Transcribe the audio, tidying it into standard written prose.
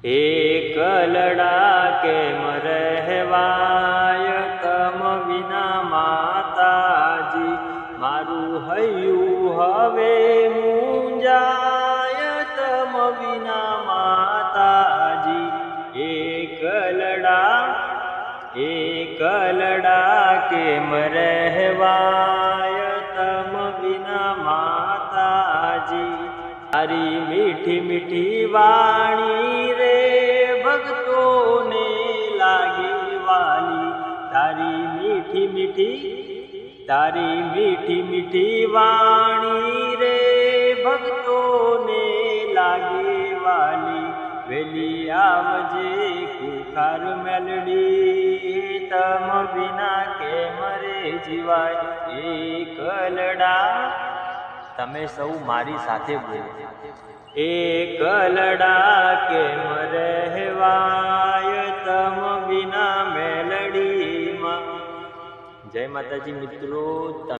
એકલડા કેમ રહેવાય તમ વિના માતાજી, મારું હૈયું હવે મૂંઝાય તમ વિના માતાજી. એકલડા કેમ રહેવાય તમ વિના માતાજી. તારી મીઠી મીઠી વાણી રે ભક્તોને લાગે વાલી, તારી મીઠી મીઠી વાણી રે ભક્તોને લાગે વાલી. વેલી આવજે કુખાર મેલડી, તમ વિના કેમ રે જીવાય. એકલડા, તમે સૌ મારી સાથે બોલો. એકલડા કેમ રહેવાય તમ વિના મેલડીમાં. જય માતાજી મિત્રો.